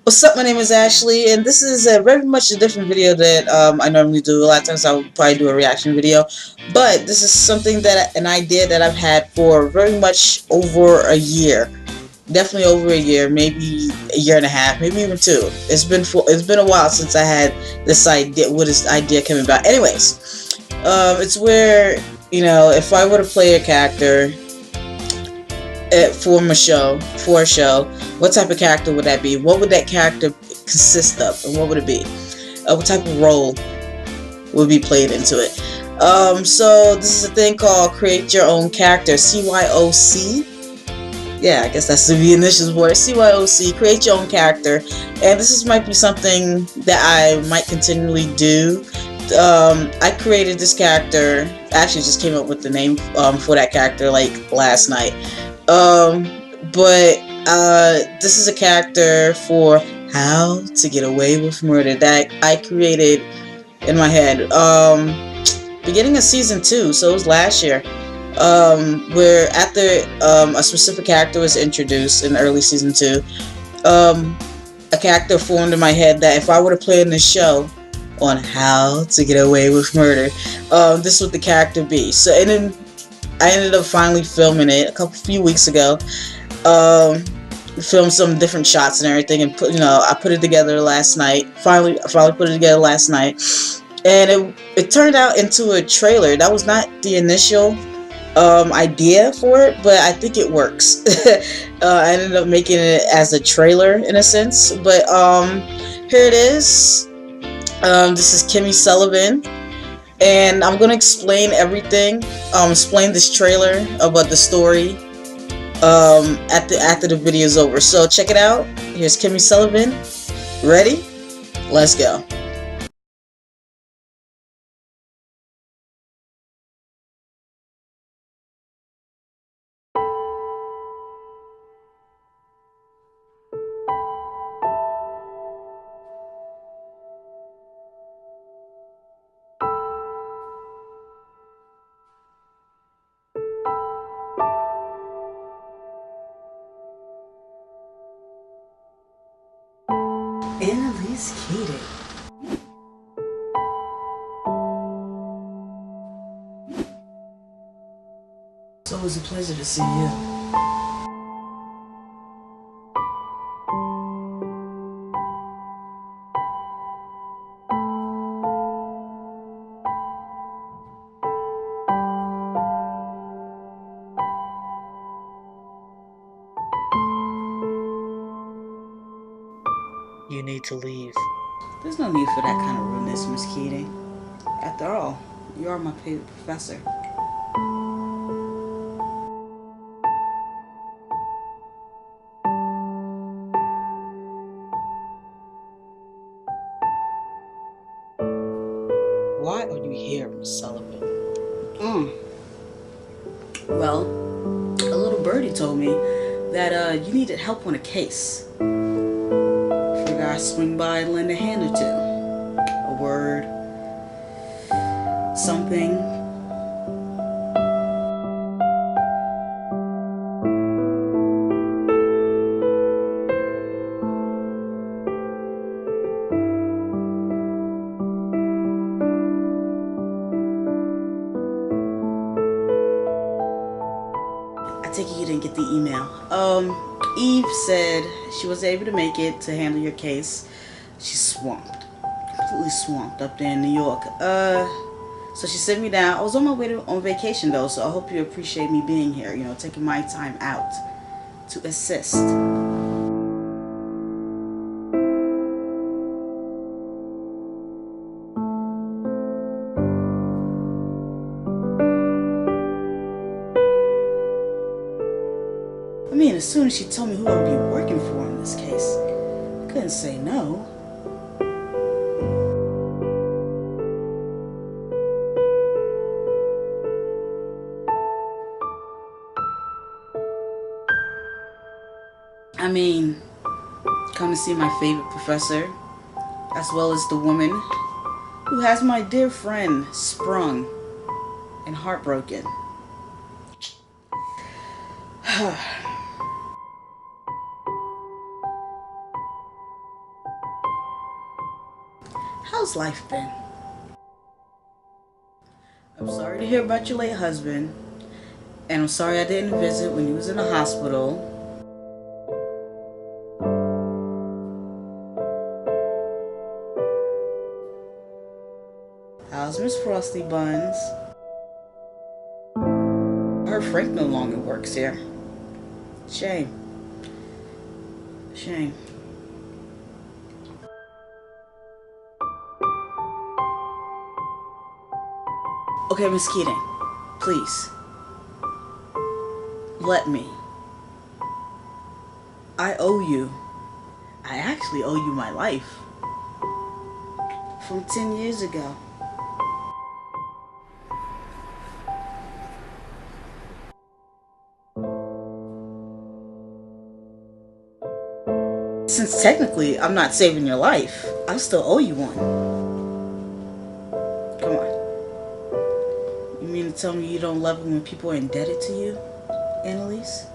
What's up? My name is Ashley, and this is very much a different video that I normally do. A lot of times I would probably do a reaction video, but this is something that an idea that I've had for very much over a year. Definitely over a year, maybe a year and a half, maybe even two. It's been a while since I had this idea. What this idea came about? Anyways, it's where if I were to play a character for a show, what type of character would that be? What would that character consist of, and what would it be? What type of role would be played into it? So this is a thing called Create Your Own Character, C.Y.O.C. Yeah, I guess that's the initials for it. C.Y.O.C. Create Your Own Character, and might be something that I might continually do. I created this character. Actually, just came up with the name for that character like last night. But this is a character for How to Get Away with Murder that I created in my head beginning of season 2, so it was last year, where after a specific character was introduced in early season 2, a character formed in my head that if I were to play in this show on How to Get Away with Murder, this would the character be. So, and then I ended up finally filming it a few weeks ago. Filmed some different shots and everything, and I put it together last night. Finally put it together last night, and it turned out into a trailer. That was not the initial idea for it, but I think it works. I ended up making it as a trailer in a sense, but here it is. This is Kimi Sullivan. And I'm gonna explain everything. Explain this trailer about the story. After the video is over. So check it out. Here's Kimi Sullivan. Ready? Let's go. Annalise Keating. It's always a pleasure to see you. You need to leave. There's no need for that kind of rudeness, Miss Keating. After all, you are my favorite professor. Why are you here, Miss Sullivan? Well, a little birdie told me that you needed help on a case. Figured I'd swing by and lend a hand or two. A word. Something. I take it you didn't get the email. Eve said she was able to make it to handle your case. She's swamped. Completely swamped up there in New York. So she sent me down. I was on my way on vacation though, so I hope you appreciate me being here, taking my time out to assist. I mean, as soon as she told me who I would be working for in this case, I couldn't say no. I mean, come to see my favorite professor, as well as the woman who has my dear friend sprung and heartbroken. How's life been? I'm sorry to hear about your late husband, and I'm sorry I didn't visit when he was in the hospital. How's Miss Frosty Buns? I heard Frank no longer works here. Shame. Shame. Okay, Miss Keating, please. Let me. I owe you. I actually owe you my life. From 10 years ago. Since technically I'm not saving your life, I still owe you one. Come on. You mean to tell me you don't love it when people are indebted to you, Annalise?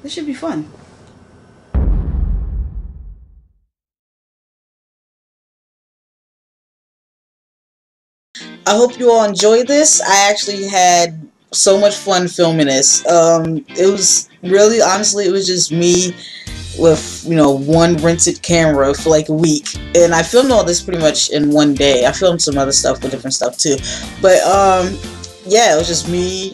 This should be fun. I hope you all enjoyed this. I actually had so much fun filming this. It was really, honestly, it was just me with, one rented camera for like a week. And I filmed all this pretty much in one day. I filmed some other stuff with different stuff too. But, yeah, it was just me,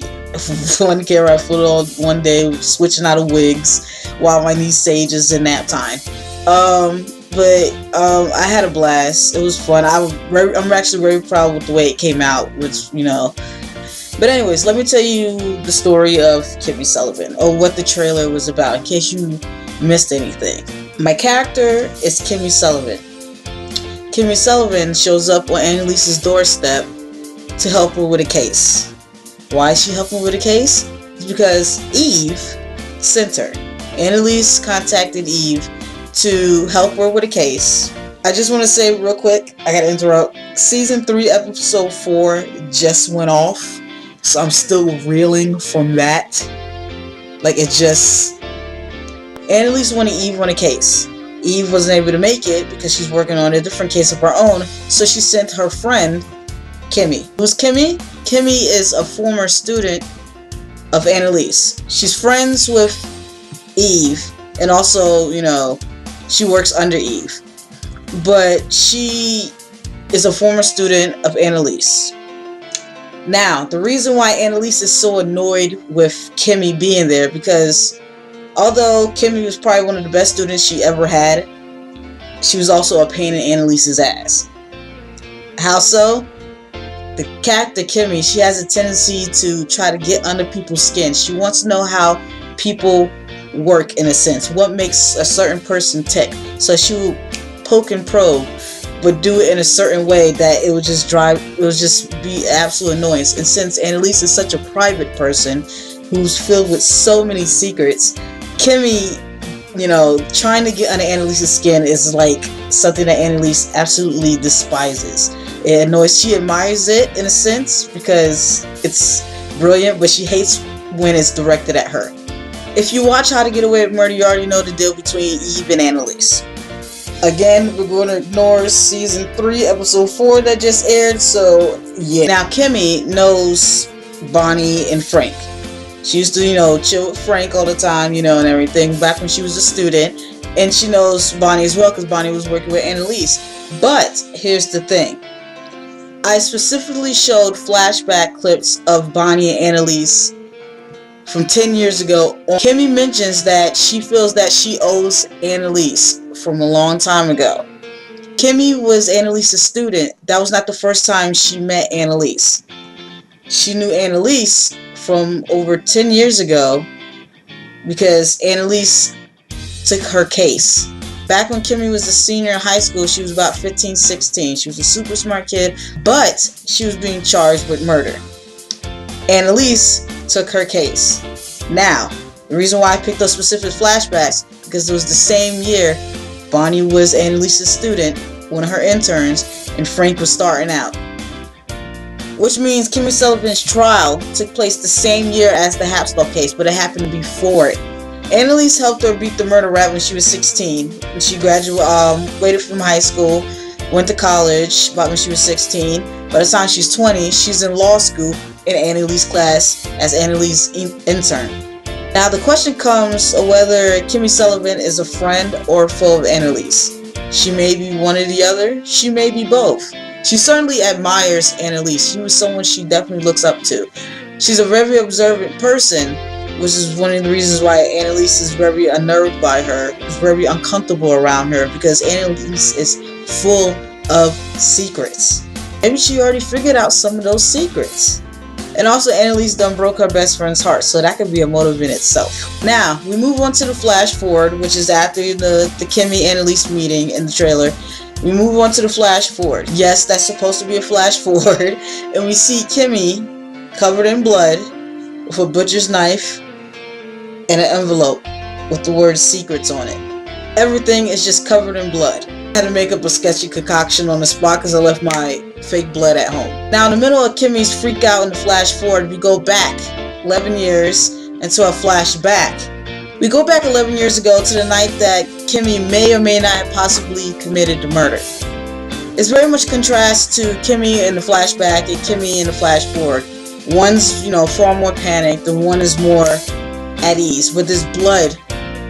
one camera. I filmed all one day, switching out of wigs while my niece stages in nap time. But I had a blast. It was fun. I'm actually very proud with the way it came out, which, But anyways, let me tell you the story of Kimi Sullivan, or what the trailer was about, in case you missed anything. My character is Kimi Sullivan. Kimi Sullivan shows up on Annalise's doorstep to help her with a case. Why is she helping with a case? It's because Eve sent her. Annalise contacted Eve to help her with a case. I just want to say real quick, I gotta interrupt. Season 3, episode 4 just went off, so I'm still reeling from that. Like, it just... Annalise wanted Eve on a case. Eve wasn't able to make it because she's working on a different case of her own, so she sent her friend, Kimi. Who's Kimi? Kimi is a former student of Annalise. She's friends with Eve, and also, she works under Eve. But she is a former student of Annalise. Now, the reason why Annalise is so annoyed with Kimi being there, because although Kimi was probably one of the best students she ever had, she was also a pain in Annalise's ass. How so? The character Kimi, she has a tendency to try to get under people's skin. She wants to know how people work, in a sense, what makes a certain person tick. So she will poke and probe but do it in a certain way that it would just be absolute annoyance. And since Annalise is such a private person who's filled with so many secrets, Kimi, you know, trying to get under Annalise's skin is like something that Annalise absolutely despises. It annoys. She admires it in a sense because it's brilliant, but she hates when it's directed at her. If you watch How to Get Away with Murder, you already know the deal between Eve and Annalise. Again, we're going to ignore season 3, episode 4 that just aired, so yeah. Now, Kimi knows Bonnie and Frank. She used to, you know, chill with Frank all the time, you know, and everything, back when she was a student. And she knows Bonnie as well because Bonnie was working with Annalise. But here's the thing. I specifically showed flashback clips of Bonnie and Annalise from 10 years ago. Kimi mentions that she feels that she owes Annalise from a long time ago. Kimi was Annalise's student. That was not the first time she met Annalise. She knew Annalise from over 10 years ago because Annalise took her case. Back when Kimi was a senior in high school, she was about 15, 16. She was a super smart kid, but she was being charged with murder. Annalise took her case. Now, the reason why I picked those specific flashbacks, because it was the same year Bonnie was Annalise's student, one of her interns, and Frank was starting out. Which means Kimi Sullivan's trial took place the same year as the Hapslow case, but it happened before it. Annalise helped her beat the murder rap when she was 16. When she graduated from high school, went to college about when she was 16. By the time she's 20, she's in law school in Annalise's class as Annalise's intern. Now the question comes of whether Kimi Sullivan is a friend or a foe of Annalise. She may be one or the other. She may be both. She certainly admires Annalise. She was someone she definitely looks up to. She's a very observant person, which is one of the reasons why Annalise is very unnerved by her, is very uncomfortable around her, because Annalise is full of secrets. Maybe she already figured out some of those secrets. And also Annalise done broke her best friend's heart, so that could be a motive in itself. Now, we move on to the flash forward, which is after the Kimi-Annalise meeting in the trailer. We move on to the flash forward. Yes, that's supposed to be a flash forward. And we see Kimi covered in blood with a butcher's knife and an envelope with the word secrets on it. Everything is just covered in blood. I had to make up a sketchy concoction on the spot because I left my fake blood at home. Now in the middle of Kimi's freak out in the flash forward, we go back 11 years into a flashback. We go back 11 years ago to the night that Kimi may or may not have possibly committed the murder. It's very much contrast to Kimi in the flashback and Kimi in the flash forward. One's, you know, far more panicked, and one is more at ease. But there's blood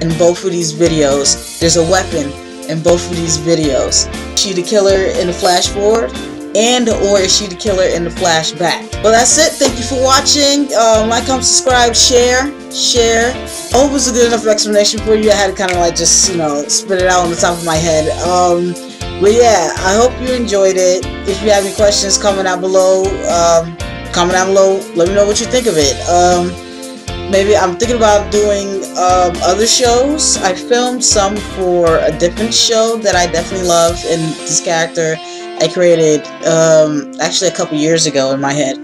in both of these videos. There's a weapon in both of these videos. Is she the killer in the flash forward? And or is she the killer in the flashback? Well, that's it. Thank you for watching. Like, comment, subscribe, share. I hope it's a good enough explanation for you. I had to kind of like just, you know, spit it out on the top of my head. But yeah, I hope you enjoyed it. If you have any questions, comment down below. Let me know what you think of it. Maybe I'm thinking about doing other shows. I filmed some for a different show that I definitely love, and this character I created actually a couple years ago in my head.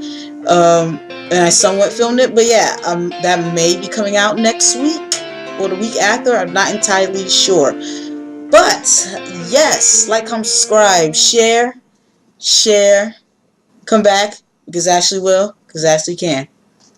And I somewhat filmed it, but yeah, that may be coming out next week or the week after. I'm not entirely sure. But yes, like, comment, subscribe, share. Come back, because Ashley will, because Ashley can.